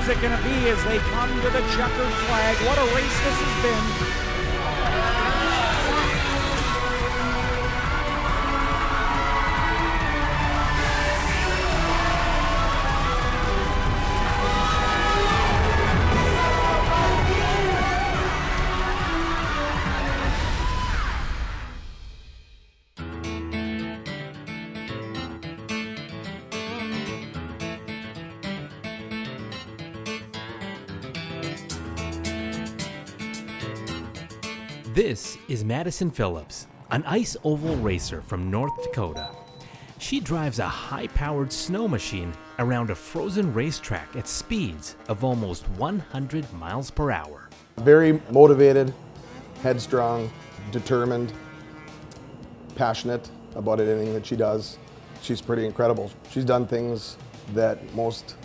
music going to be as they come to the checkered flag? What a race this has been. This is Madison Phillips, an ice oval racer from North Dakota. She drives a high-powered snow machine around a frozen racetrack at speeds of almost 100 miles per hour. Very motivated, headstrong, determined, passionate about anything that she does. She's pretty incredible. She's done things that most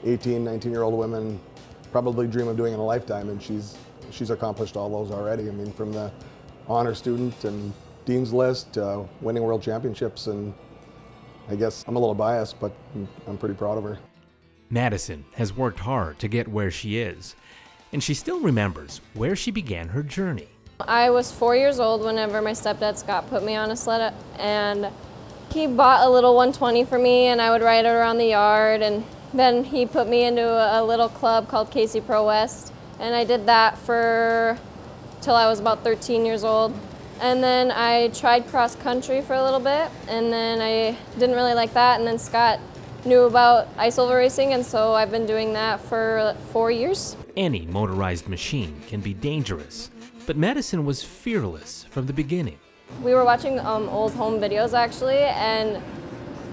18, 19-year-old women probably dream of doing in a lifetime, and she's accomplished all those already. I mean, from the honor student and Dean's List to winning world championships, and I guess I'm a little biased, but I'm pretty proud of her. Madison has worked hard to get where she is, and she still remembers where she began her journey. I was 4 years old whenever my stepdad Scott put me on a sled, and he bought a little 120 for me, and I would ride it around the yard, and then he put me into a little club called Casey Pro West. And I did that till I was about 13 years old. And then I tried cross country for a little bit, and then I didn't really like that. And then Scott knew about ice oval racing, and so I've been doing that for 4 years. Any motorized machine can be dangerous, but Madison was fearless from the beginning. We were watching old home videos actually, and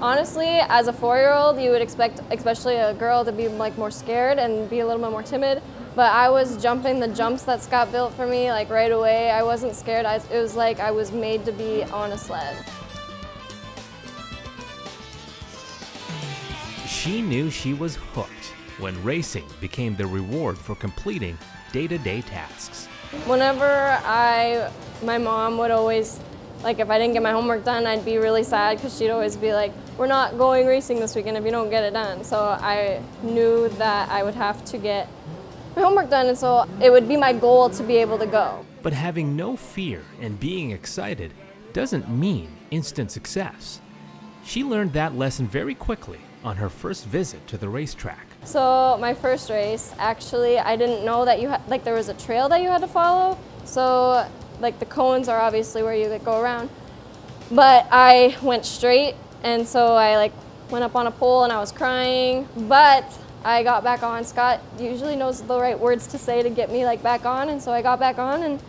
honestly, as a 4-year-old, you would expect, especially a girl, to be like more scared and be a little bit more timid. But I was jumping the jumps that Scott built for me like right away. I wasn't scared. It was like I was made to be on a sled. She knew she was hooked when racing became the reward for completing day-to-day tasks. Whenever my mom would always, like if I didn't get my homework done, I'd be really sad because she'd always be like, we're not going racing this weekend if you don't get it done. So I knew that I would have to get my homework done, and so it would be my goal to be able to go. But having no fear and being excited doesn't mean instant success. She learned that lesson very quickly on her first visit to the racetrack. So my first race, actually, I didn't know that there was a trail that you had to follow. So like the cones are obviously where you go around. But I went straight, and so I went up on a pole and I was crying, but I got back on. Scott usually knows the right words to say to get me back on, and so I got back on, and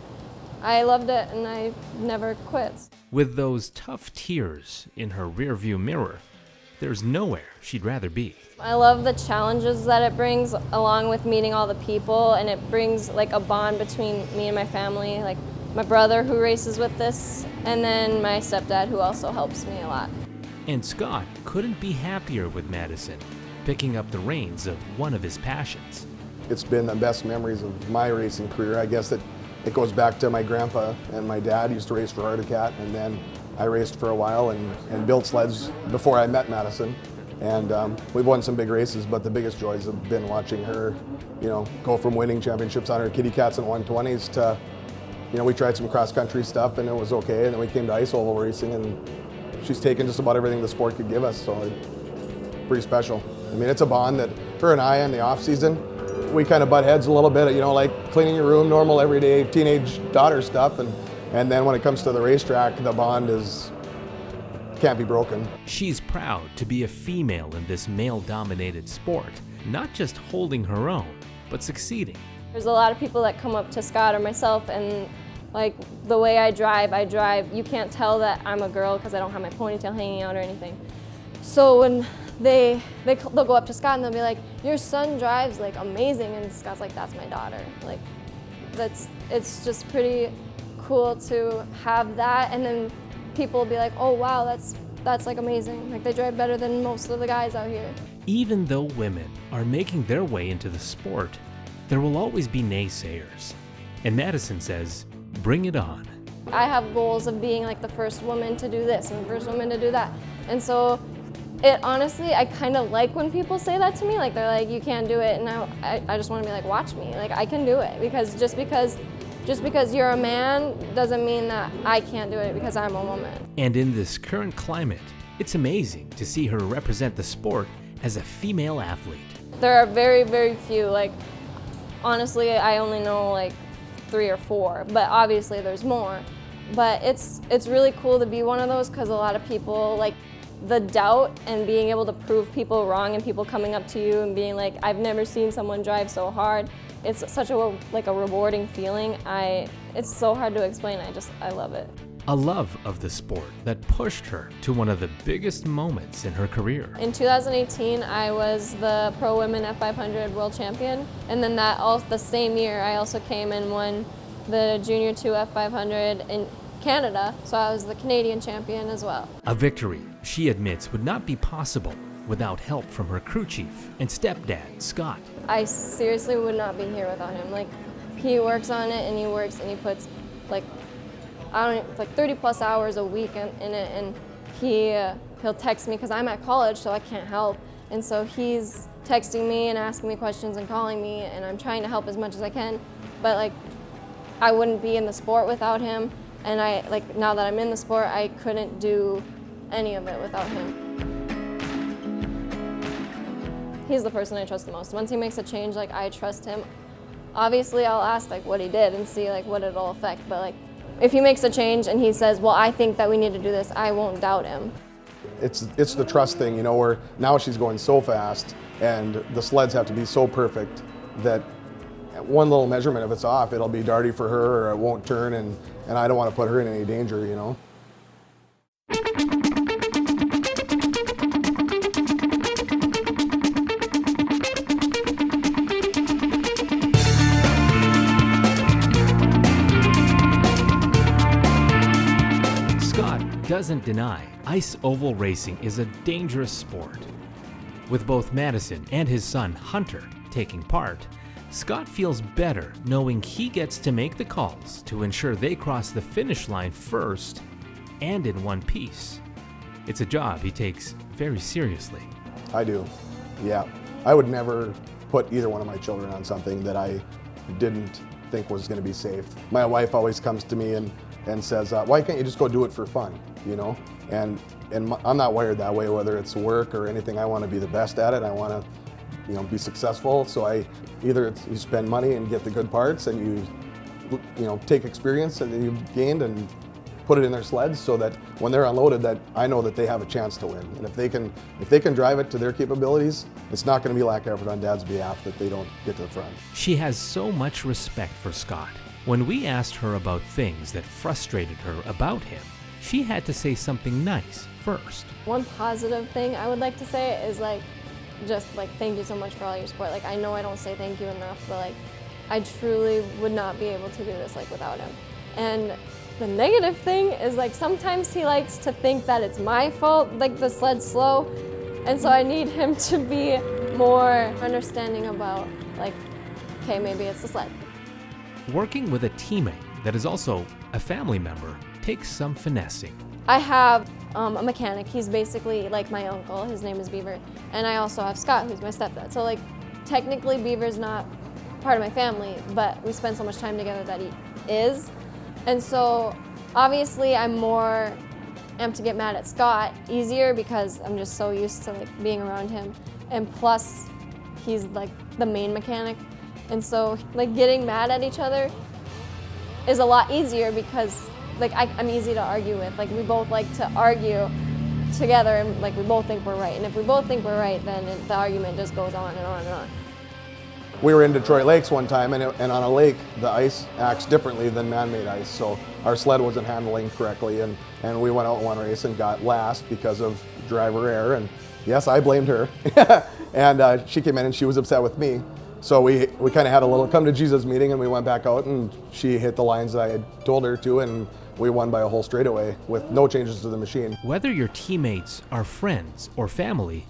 I loved it, and I never quit. With those tough tears in her rearview mirror, there's nowhere she'd rather be. I love the challenges that it brings, along with meeting all the people, and it brings a bond between me and my family, like my brother who races with this, and then my stepdad who also helps me a lot. And Scott couldn't be happier with Madison, picking up the reins of one of his passions. It's been the best memories of my racing career. I guess it goes back to my grandpa and my dad used to race for Arctic Cat, and then I raced for a while and built sleds before I met Madison. And we've won some big races, but the biggest joys have been watching her, go from winning championships on her kitty cats and 120s to, we tried some cross country stuff and it was okay, and then we came to ice oval racing, and she's taken just about everything the sport could give us, so it's pretty special. I mean, it's a bond that her and I in the off season, we kind of butt heads a little bit, like cleaning your room, normal everyday teenage daughter stuff, and then when it comes to the racetrack, the bond can't be broken. She's proud to be a female in this male-dominated sport, not just holding her own, but succeeding. There's a lot of people that come up to Scott or myself, and the way I drive, you can't tell that I'm a girl because I don't have my ponytail hanging out or anything. So when they'll go up to Scott and they'll be like, your son drives amazing, and Scott's like, that's my daughter. It's just pretty cool to have that, and then people will be like, oh wow, that's amazing. They drive better than most of the guys out here. Even though women are making their way into the sport, there will always be naysayers. And Madison says, bring it on. I have goals of being the first woman to do this and the first woman to do that. And so It honestly, I kind of like when people say that to me, like they're like, you can't do it, and I just want to be like, watch me, like I can do it, because just because you're a man doesn't mean that I can't do it because I'm a woman. And in this current climate, it's amazing to see her represent the sport as a female athlete. There are very, very few, like honestly, I only know like 3 or 4, but obviously there's more. But it's really cool to be one of those, because a lot of people, like the doubt and being able to prove people wrong and people coming up to you and being like, I've never seen someone drive so hard. It's such a rewarding feeling. It's so hard to explain. I love it. A love of the sport that pushed her to one of the biggest moments in her career. In 2018, I was the Pro Women F500 World Champion, and then the same year I also came and won the Junior 2 F500 in Canada, so I was the Canadian champion as well. A victory she admits would not be possible without help from her crew chief and stepdad, Scott. I seriously would not be here without him. Like, he works on it, and he puts like 30 plus hours a week in it, and he'll text me because I'm at college, so I can't help, and so he's texting me and asking me questions and calling me, and I'm trying to help as much as I can, but like I wouldn't be in the sport without him, and now that I'm in the sport, I couldn't do any of it without him. He's the person I trust the most. Once he makes a change, like I trust him. Obviously, I'll ask like what he did and see like what it'll affect, but like if he makes a change and he says, well, I think that we need to do this, I won't doubt him. It's the trust thing, you know, where now she's going so fast and the sleds have to be so perfect that one little measurement, if it's off, it'll be darty for her or it won't turn, and I don't want to put her in any danger, you know. Doesn't deny ice oval racing is a dangerous sport. With both Madison and his son Hunter taking part, Scott feels better knowing he gets to make the calls to ensure they cross the finish line first and in one piece. It's a job he takes very seriously. I do, yeah. I would never put either one of my children on something that I didn't think was going to be safe. My wife always comes to me and says, why can't you just go do it for fun, you know? And I'm not wired that way, whether it's work or anything. I want to be the best at it. I want to, you know, be successful. So you spend money and get the good parts, and you take experience that you've gained and put it in their sleds, so that when they're unloaded, that I know that they have a chance to win. And if they can drive it to their capabilities, it's not going to be lack effort on Dad's behalf that they don't get to the front. She has so much respect for Scott. When we asked her about things that frustrated her about him, she had to say something nice first. One positive thing I would like to say is just thank you so much for all your support. Like, I know I don't say thank you enough, but I truly would not be able to do this without him. And the negative thing is sometimes he likes to think that it's my fault, the sled's slow, and so I need him to be more understanding about okay, maybe it's the sled. Working with a teammate that is also a family member takes some finessing. I have a mechanic. He's basically like my uncle. His name is Beaver. And I also have Scott, who's my stepdad. So technically Beaver's not part of my family, but we spend so much time together that he is. And so obviously I'm more amped to get mad at Scott easier because I'm just so used to being around him. And plus he's the main mechanic. And so getting mad at each other is a lot easier because I'm easy to argue with. We both like to argue together, and we both think we're right. And if we both think we're right, then the argument just goes on and on and on. We were in Detroit Lakes one time, and on a lake, the ice acts differently than man-made ice. So our sled wasn't handling correctly, and we went out one race and got last because of driver error. And yes, I blamed her. And she came in and she was upset with me. So we kind of had a little come to Jesus meeting, and we went back out, and she hit the lines that I had told her to, and we won by a whole straightaway with no changes to the machine. Whether your teammates are friends or family,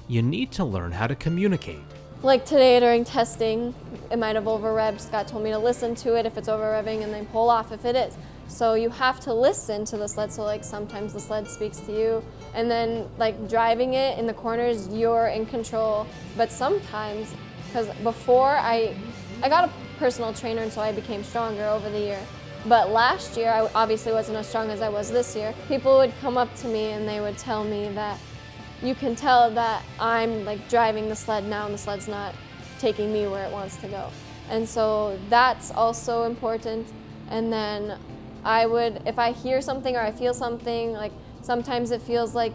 you need to learn how to communicate. Today during testing, it might have over-revved. Scott told me to listen to it if it's over-revving and then pull off if it is. So you have to listen to the sled. So like sometimes the sled speaks to you, and then like driving it in the corners, you're in control. But sometimes, because before I got a personal trainer, and so I became stronger over the year. But last year, I obviously wasn't as strong as I was this year. People would come up to me and they would tell me that you can tell that I'm like driving the sled now and the sled's not taking me where it wants to go. And so that's also important. And then if I hear something or I feel something, like sometimes it feels like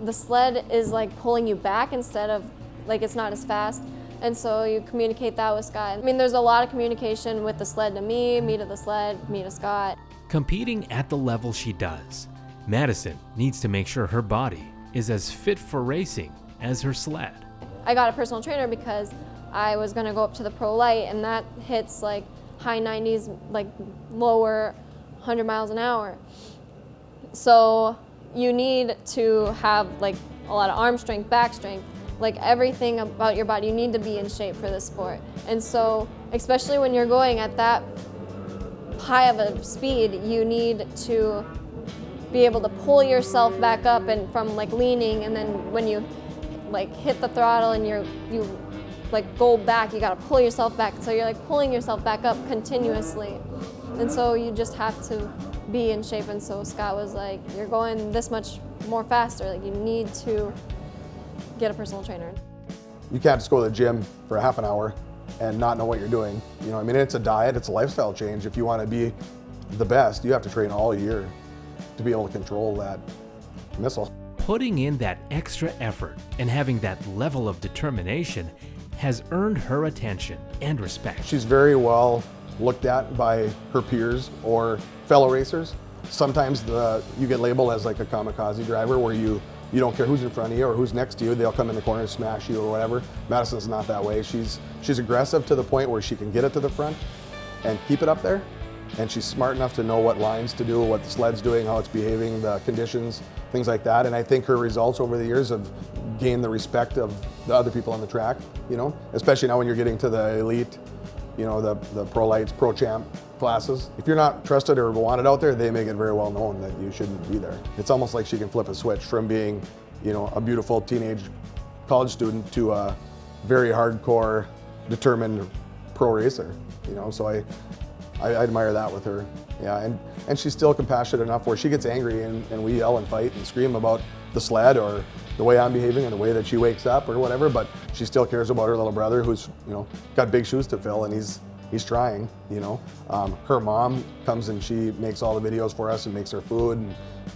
the sled is like pulling you back instead of like it's not as fast. And so you communicate that with Scott. I mean, there's a lot of communication with the sled to me to the sled, me to Scott. Competing at the level she does, Madison needs to make sure her body is as fit for racing as her sled. I got a personal trainer because I was gonna go up to the pro light, and that hits like high 90s, like lower 100 miles an hour. So you need to have like a lot of arm strength, back strength, like everything about your body. You need to be in shape for this sport. And so, especially when you're going at that high of a speed, you need to be able to pull yourself back up and from like leaning, and then when you like hit the throttle and you like go back, you gotta pull yourself back. So you're like pulling yourself back up continuously. And so you just have to be in shape. And so Scott was like, you're going this much more faster, like you need to get a personal trainer. You can't just go to the gym for a half an hour and not know what you're doing. You know, I mean, it's a diet, it's a lifestyle change. If you want to be the best, you have to train all year to be able to control that missile. Putting in that extra effort and having that level of determination has earned her attention and respect. She's very well looked at by her peers or fellow racers. Sometimes you get labeled as like a kamikaze driver, where you don't care who's in front of you or who's next to you, they'll come in the corner and smash you or whatever. Madison's not that way. She's aggressive to the point where she can get it to the front and keep it up there. And she's smart enough to know what lines to do, what the sled's doing, how it's behaving, the conditions, things like that. And I think her results over the years have gained the respect of the other people on the track, you know, especially now when you're getting to the elite, you know, the pro lights, pro champ classes. If you're not trusted or wanted out there, they make it very well known that you shouldn't be there. It's almost like she can flip a switch from being, you know, a beautiful teenage college student to a very hardcore, determined pro racer, you know, so I admire that with her. Yeah, and she's still compassionate enough where she gets angry and we yell and fight and scream about the sled or the way I'm behaving and the way that she wakes up or whatever, but she still cares about her little brother who's, you know, got big shoes to fill, and he's trying, you know. Her mom comes and she makes all the videos for us and makes her food,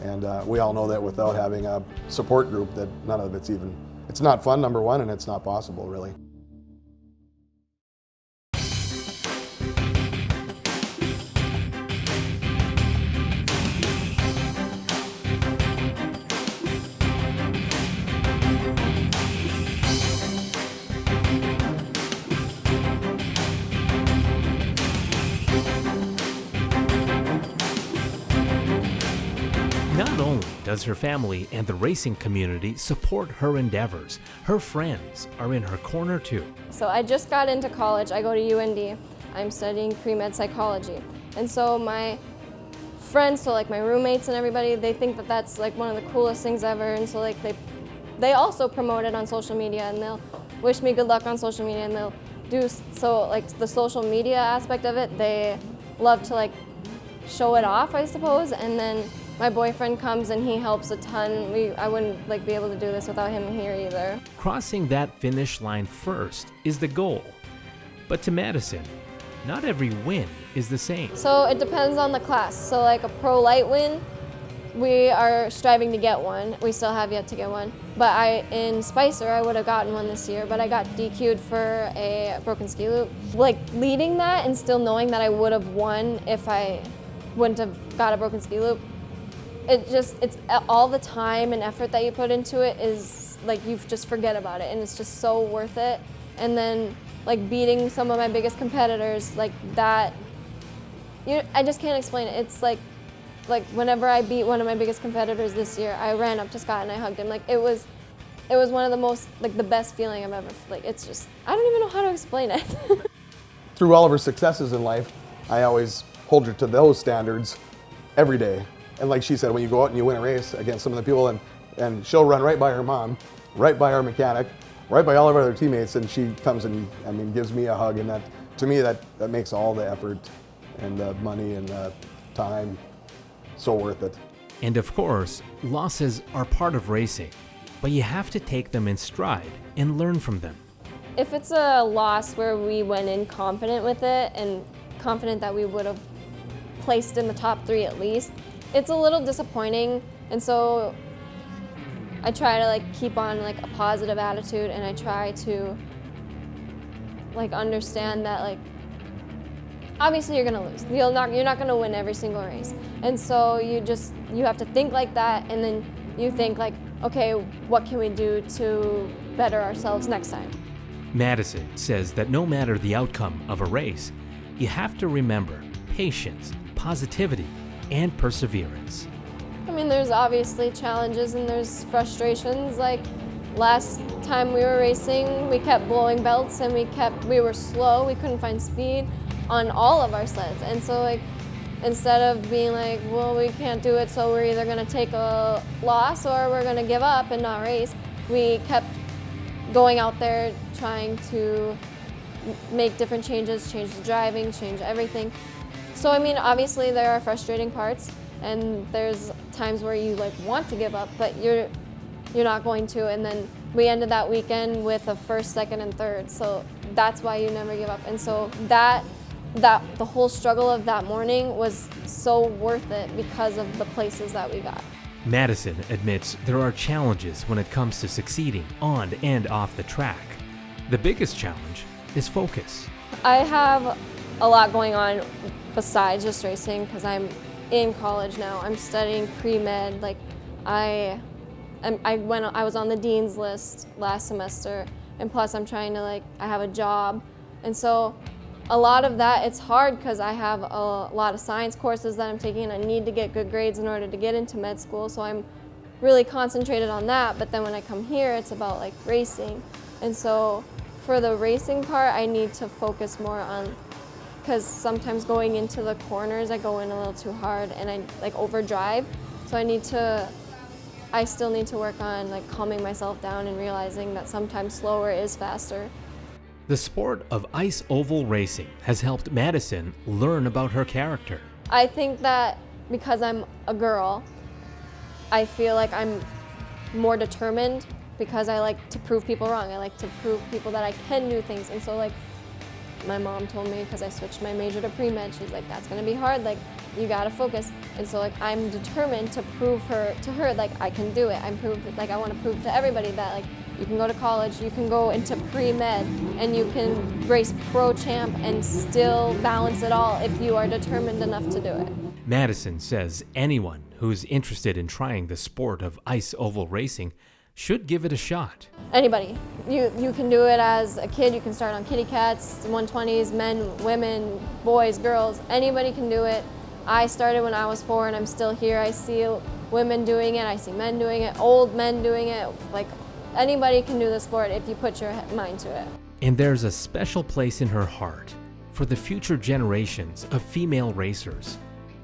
and we all know that without having a support group that none of it's not fun, number one, and it's not possible really. Not only does her family and the racing community support her endeavors, her friends are in her corner too. So I just got into college. I go to UND. I'm studying pre-med psychology. And so my friends, so like my roommates and everybody, they think that that's like one of the coolest things ever. And so like they also promote it on social media, and they'll wish me good luck on social media, and they'll do, so like the social media aspect of it, they love to like show it off, I suppose. And then my boyfriend comes and he helps a ton. I wouldn't like be able to do this without him here either. Crossing that finish line first is the goal. But to Madison, not every win is the same. So it depends on the class. So like a pro light win, we are striving to get one. We still have yet to get one. But in Spicer, I would have gotten one this year, but I got DQ'd for a broken ski loop. Like leading that and still knowing that I would have won if I wouldn't have got a broken ski loop, it's all the time and effort that you put into it is like you just forget about it, and it's just so worth it. And then like beating some of my biggest competitors like that, I just can't explain it. It's like whenever I beat one of my biggest competitors this year, I ran up to Scott and I hugged him. Like it was one of the most, like the best feeling I've ever, like it's just, I don't even know how to explain it. Through all of her successes in life, I always hold her to those standards every day. And like she said, when you go out and you win a race against some of the people, and she'll run right by her mom, right by our mechanic, right by all of our other teammates, and she comes and, I mean, gives me a hug, and that, to me, that makes all the effort and the money and the time so worth it. And of course, losses are part of racing, but you have to take them in stride and learn from them. If it's a loss where we went in confident with it and confident that we would have placed in the top 3 at least, it's a little disappointing, and so I try to like keep on like a positive attitude, and I try to like understand that like obviously you're gonna lose. You're not gonna win every single race, and so you have to think like that, and then you think like, okay, what can we do to better ourselves next time? Madison says that no matter the outcome of a race, you have to remember patience, positivity, and perseverance. I mean, there's obviously challenges and there's frustrations. Like last time we were racing, we kept blowing belts and we were slow. We couldn't find speed on all of our sleds. And so like, instead of being like, well, we can't do it, so we're either gonna take a loss or we're gonna give up and not race, we kept going out there trying to make different changes, change the driving, change everything. So I mean, obviously there are frustrating parts, and there's times where you like want to give up, but you're not going to. And then we ended that weekend with a first, second, and third. So that's why you never give up. And so that the whole struggle of that morning was so worth it because of the places that we got. Madison admits there are challenges when it comes to succeeding on and off the track. The biggest challenge is focus. I have a lot going on besides just racing because I'm in college now. I'm studying pre-med. Like I was on the dean's list last semester, and plus I'm trying to I have a job, and so a lot of that, it's hard because I have a lot of science courses that I'm taking, and I need to get good grades in order to get into med school, so I'm really concentrated on that. But then when I come here, it's about racing, and so for the racing part, I need to focus more on, because sometimes going into the corners, I go in a little too hard and I overdrive. So I still need to work on calming myself down and realizing that sometimes slower is faster. The sport of ice oval racing has helped Madison learn about her character. I think that because I'm a girl, I feel like I'm more determined because I like to prove people wrong. I like to prove people that I can do things. And so my mom told me, because I switched my major to pre-med, she's like, that's gonna be hard, you gotta focus. And so I'm determined to prove to her I can do it. I wanna prove to everybody that you can go to college, you can go into pre-med, and you can race pro champ and still balance it all if you are determined enough to do it. Madison says anyone who's interested in trying the sport of ice oval racing should give it a shot. Anybody. You can do it as a kid. You can start on kitty cats, 120s, men, women, boys, girls. Anybody can do it. I started when I was 4 and I'm still here. I see women doing it. I see men doing it, old men doing it. Anybody can do the sport if you put your mind to it. And there's a special place in her heart for the future generations of female racers.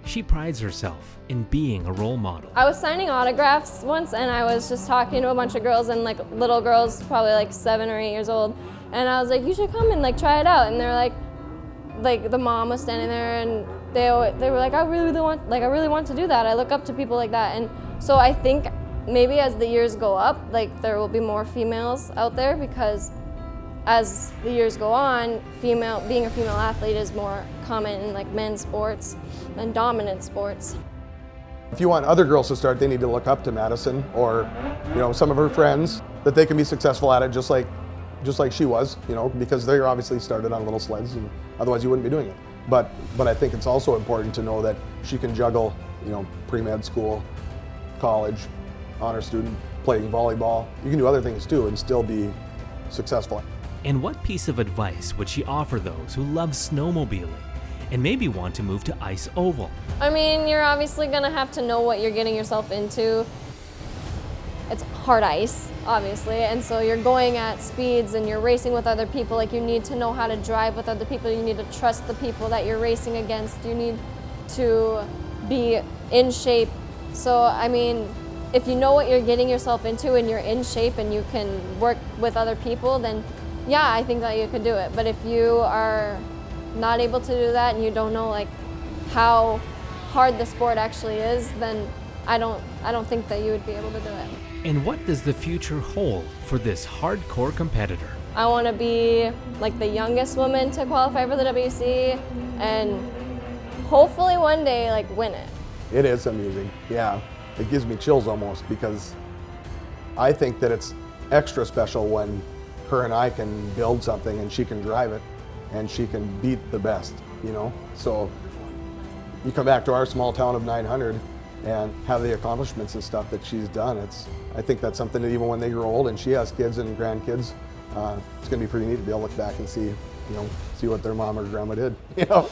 She prides herself in being a role model. I was signing autographs once, and I was just talking to a bunch of girls, and little girls, probably 7 or 8 years old, and I was like, you should come and try it out. And they're like the mom was standing there, and they were like, I really want to do that. I look up to people like that. And so I think maybe as the years go up, there will be more females out there, because as the years go on, being a female athlete is more common in men's sports and dominant sports. If you want other girls to start, they need to look up to Madison or some of her friends, that they can be successful at it just like she was, because they obviously started on little sleds, and otherwise you wouldn't be doing it. But I think it's also important to know that she can juggle, pre-med school, college, honor student, playing volleyball. You can do other things too and still be successful. And what piece of advice would she offer those who love snowmobiling and maybe want to move to ice oval? I mean, you're obviously gonna have to know what you're getting yourself into. It's hard ice, obviously, and so you're going at speeds and you're racing with other people. You need to know how to drive with other people. You need to trust the people that you're racing against. You need to be in shape. So, I mean, if you know what you're getting yourself into and you're in shape and you can work with other people, then yeah, I think that you could do it. But if you are not able to do that and you don't know like how hard the sport actually is, then I don't think that you would be able to do it. And what does the future hold for this hardcore competitor? I want to be like the youngest woman to qualify for the WC and hopefully one day like win it. It is amusing, yeah. It gives me chills almost, because I think that it's extra special when her and I can build something and she can drive it and she can beat the best, you know? So you come back to our small town of 900 and have the accomplishments and stuff that she's done. I think that's something that even when they grow old and she has kids and grandkids, it's gonna be pretty neat to be able to look back and see, see what their mom or grandma did, you know?